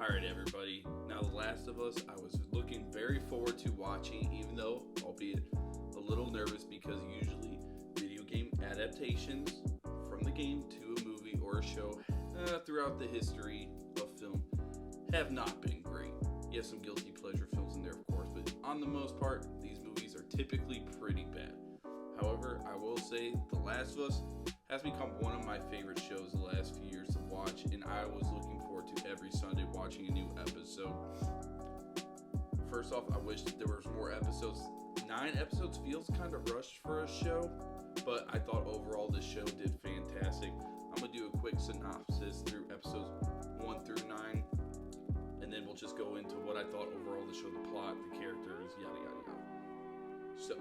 Alright everybody, now The Last of Us, I was looking very forward to watching, even though, albeit a little nervous, because usually video game adaptations from the game to a movie or a show throughout the history of film have not been great. You have some guilty pleasure films in there, of course, but on the most part, these movies are typically pretty bad. However, I will say The Last of Us has become one of my favorite shows the last few years to watch, and I was looking forward to every Sunday watching a new episode. First off, I wish that there was more episodes. 9 episodes feels kind of rushed for a show, but I thought overall this show did fantastic. I'm going to do a quick synopsis through episodes 1 through 9, and then we'll just go into what I thought overall the show, the plot, the characters, yada yada yada. So,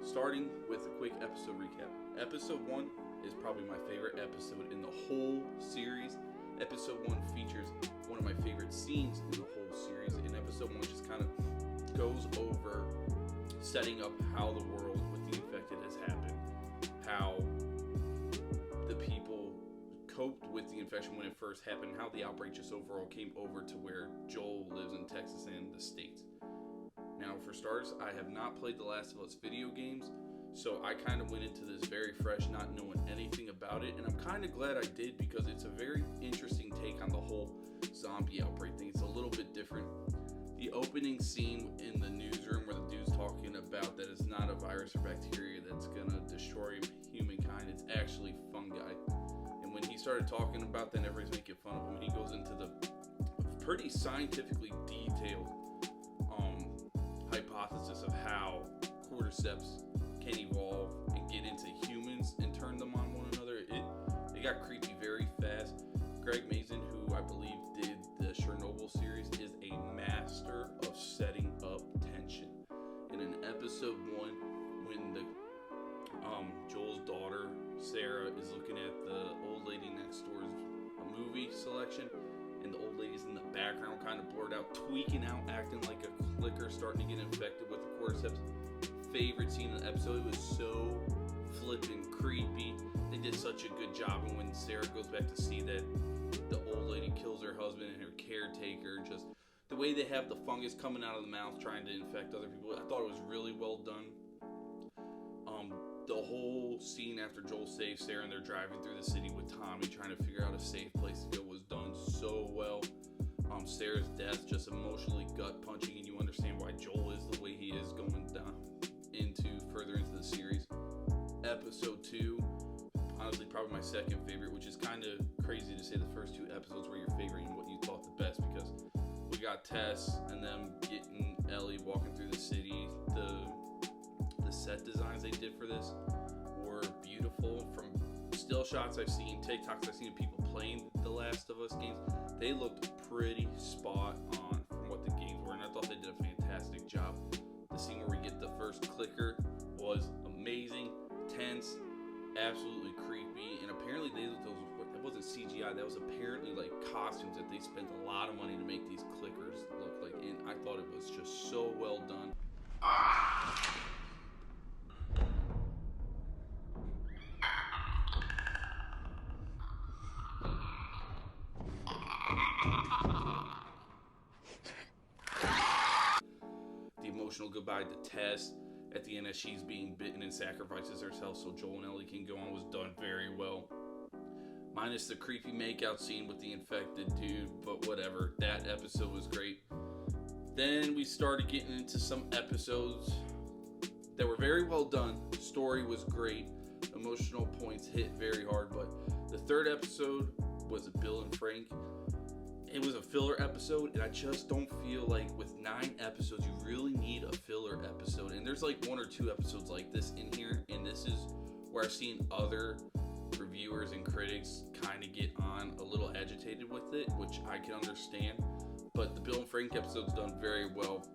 starting with a quick episode recap. Episode 1 is probably my favorite episode in the whole series. Episode 1 features one of my favorite scenes in the whole series, and episode 1 just kind of goes over setting up how the world with the infected has happened, how the people coped with the infection when it first happened, how the outbreak just overall came over to where Joel lives in Texas and the States. Now, for starters, I have not played The Last of Us video games, so I kind of went into this very fresh, not knowing anything about it, and I'm kind of glad I did because it's a very interesting take on the whole zombie outbreak thing. It's a little bit different. The opening scene in the newsroom where the dude's talking about that it's not a virus or bacteria that's gonna destroy humankind, it's actually fungi. And when he started talking about that, everybody's making fun of him, he goes into the pretty scientifically detailed hypothesis of how cordyceps can evolve and get into humans and turn them on one another. It got creepy very fast. Greg Mazin, who I believe did the Chernobyl series, is a master of setting up tension. And in episode 1, when the Joel's daughter Sarah is looking at the old lady next door's movie selection, and the old lady's in the background, kind of blurred out, tweaking out, acting like a clicker, starting to get infected with the cordyceps. Favorite scene in the episode. It was so flippin' creepy. They did such a good job, and when Sarah goes back to see that the old lady kills her husband and her caretaker, just the way they have the fungus coming out of the mouth trying to infect other people, I thought it was really well done. The whole scene after Joel saves Sarah and they're driving through the city with Tommy trying to figure out a safe place to go was done so well. Sarah's death just emotionally gut punching, and you understand why Joel is the way he is going down further into the series. Episode 2, honestly probably my second favorite, which is kind of crazy to say the first 2 episodes were your favorite and what you thought the best, because we got Tess and them getting Ellie walking through the city. The set designs they did for this were beautiful. From still shots I've seen, TikToks I've seen of people playing The Last of Us games, they looked pretty spot on from what the games were, and I thought they did a fantastic job. The scene where we get the first clicker was amazing, tense, absolutely creepy, and apparently that wasn't CGI, that was apparently like costumes that they spent a lot of money to make these clickers look like, and I thought it was just so well done. The emotional goodbye to Tess at the end as she's being bitten and sacrifices herself so Joel and Ellie can go on was done very well. Minus the creepy makeout scene with the infected dude, but whatever. That episode was great. Then we started getting into some episodes that were very well done. The story was great. Emotional points hit very hard, but the third episode was Bill and Frank. It was a filler episode, and I just don't feel like with 9 episodes, you really need a filler episode. And there's like 1 or 2 episodes like this in here, and this is where I've seen other reviewers and critics kind of get on a little agitated with it, which I can understand. But the Bill and Frank episode's done very well.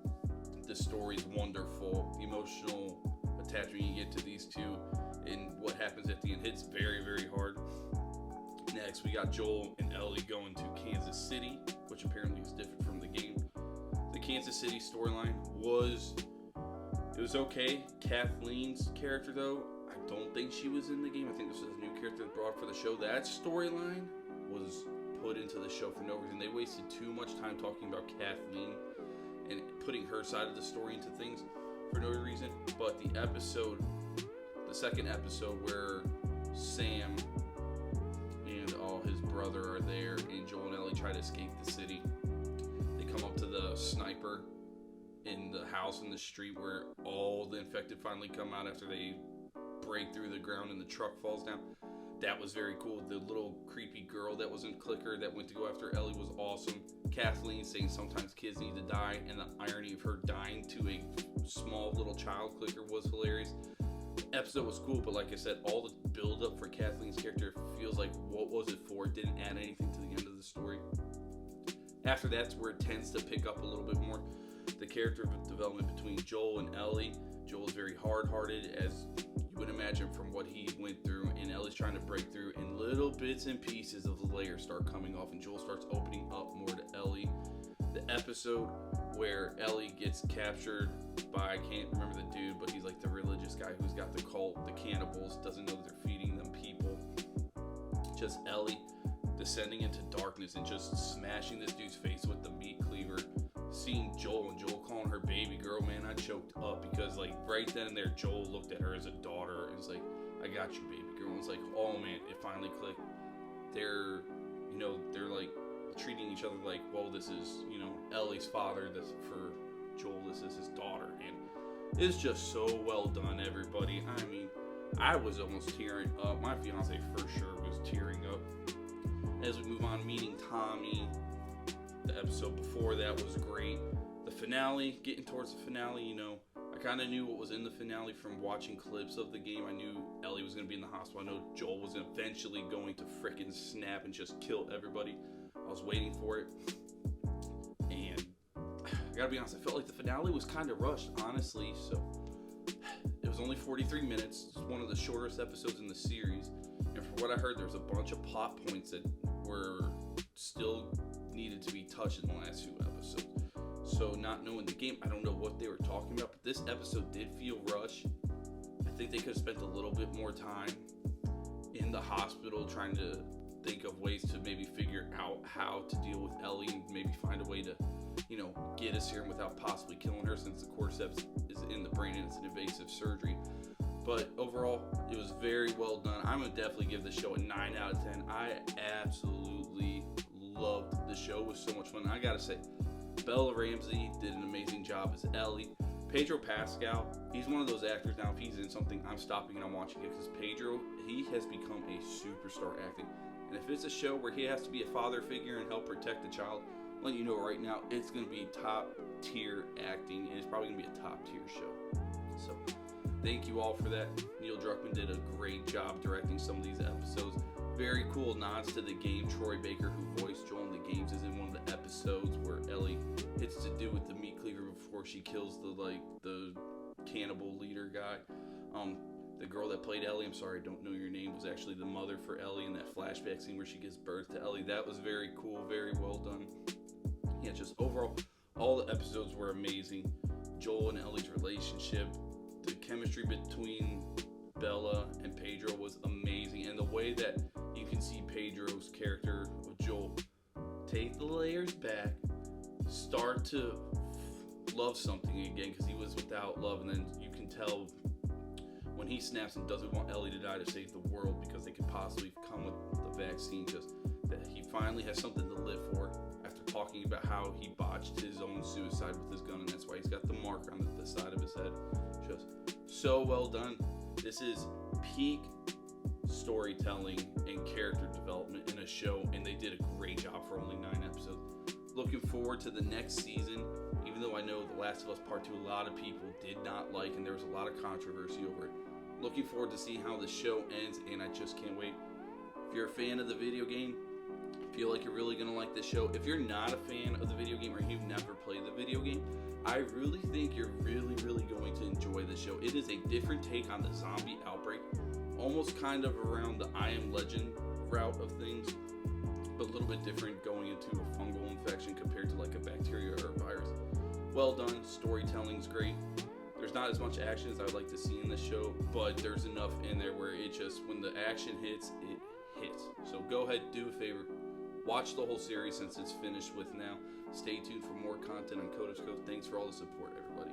The story's wonderful. The emotional attachment you get to these two and what happens at the end hits very, very hard. Next, we got Joel and Ellie going to Kansas City, which apparently is different from the game. The Kansas City storyline was okay. Kathleen's character, though, I don't think she was in the game. I think this is a new character brought for the show. That storyline was put into the show for no reason. They wasted too much time talking about Kathleen and putting her side of the story into things for no reason. But the second episode where Sam and his brother are there and Joel and Ellie try to escape the city. They come up to the sniper in the house in the street where all the infected finally come out after they break through the ground and the truck falls down. That was very cool. The little creepy girl that was in Clicker that went to go after Ellie was awesome. Kathleen saying sometimes kids need to die, and the irony of her dying to a small little child Clicker was hilarious. The episode was cool, but like I said, all the build up for Kathleen's character feels like, what was it for? It didn't add anything to the end of the story. After that's where it tends to pick up a little bit more. The character development between Joel and Ellie. Joel's very hard-hearted, as you would imagine from what he went through, and Ellie's trying to break through, and little bits and pieces of the layers start coming off, and Joel starts opening up more to Ellie. The episode where Ellie gets captured by, I can't remember the dude, but he's like the religious guy who's got the cult, the cannibals, doesn't know that they're feeding them people. Just Ellie descending into darkness and just smashing this dude's face with the meat cleaver. Seeing Joel and Joel calling her baby girl, man, I choked up because like right then and there, Joel looked at her as a daughter and was like, I got you, baby girl. And it's like, oh man, it finally clicked. They're like treating each other like, well, this is, Ellie's father. This for Joel, this is his daughter. And it's just so well done, everybody. I mean, I was almost tearing up. My fiance for sure was tearing up. As we move on, meeting Tommy. The episode before that was great. The finale, getting towards the finale, I kind of knew what was in the finale from watching clips of the game. I knew Ellie was going to be in the hospital. I know Joel was eventually going to frickin' snap and just kill everybody. I was waiting for it. And I gotta be honest, I felt like the finale was kind of rushed, honestly. So it was only 43 minutes. It's one of the shortest episodes in the series. And from what I heard, there's a bunch of plot points that were still needed to be touched in the last few episodes. So not knowing the game, I don't know what they were talking about, but this episode did feel rushed. I think they could have spent a little bit more time in the hospital trying to think of ways to maybe figure out how to deal with Ellie and maybe find a way to, get a serum without possibly killing her, since the cordyceps is in the brain and it's an invasive surgery. But overall, it was very well done. I'm going to definitely give the show a 9 out of 10. I absolutely loved the show. It was so much fun. I gotta say, Bella Ramsey did an amazing job as Ellie. Pedro Pascal, he's one of those actors now, if he's in something, I'm stopping and I'm watching it, because Pedro, he has become a superstar acting. And if it's a show where he has to be a father figure and help protect the child, I'm letting you know right now, it's going to be top tier acting, and it's probably going to be a top tier show. So, thank you all for that. Neil Druckmann did a great job directing some of these episodes. Very cool nods to the game. Troy Baker, who voiced Joel in the games, is in one of the episodes where Ellie hits to do with the meat cleaver before she kills the cannibal leader guy. The girl that played Ellie, I'm sorry, I don't know your name, was actually the mother for Ellie in that flashback scene where she gives birth to Ellie. That was very cool, very well done. Yeah, just overall, all the episodes were amazing. Joel and Ellie's relationship, the chemistry between Bella and Pedro was amazing, and the way that you can see Pedro's character with Joel take the layers back, start to love something again, because he was without love, and then you can tell when he snaps and doesn't want Ellie to die to save the world because they could possibly come with the vaccine, just that he finally has something to live for after talking about how he botched his own suicide with his gun, and that's why he's got the mark on the side of his head. Just so well done. This is peak storytelling and character development in a show, and they did a great job for only 9 episodes. Looking forward to the next season, even though I know The Last of Us Part 2 a lot of people did not like, and there was a lot of controversy over it. Looking forward to see how the show ends, and I just can't wait. If you're a fan of the video game, I feel like you're really going to like this show. If you're not a fan of the video game, or you've never played the video game, I really think you're really going to enjoy this show. It is a different take on the zombie outbreak, almost kind of around the I Am Legend route of things, but a little bit different going into a fungal infection compared to like a bacteria or a virus. Well done, storytelling's great. There's not as much action as I'd like to see in this show, but there's enough in there where it just, when the action hits, it hits. So go ahead, do a favor, watch the whole series since it's finished with now. Stay tuned for more content on Cove. Thanks for all the support, everybody.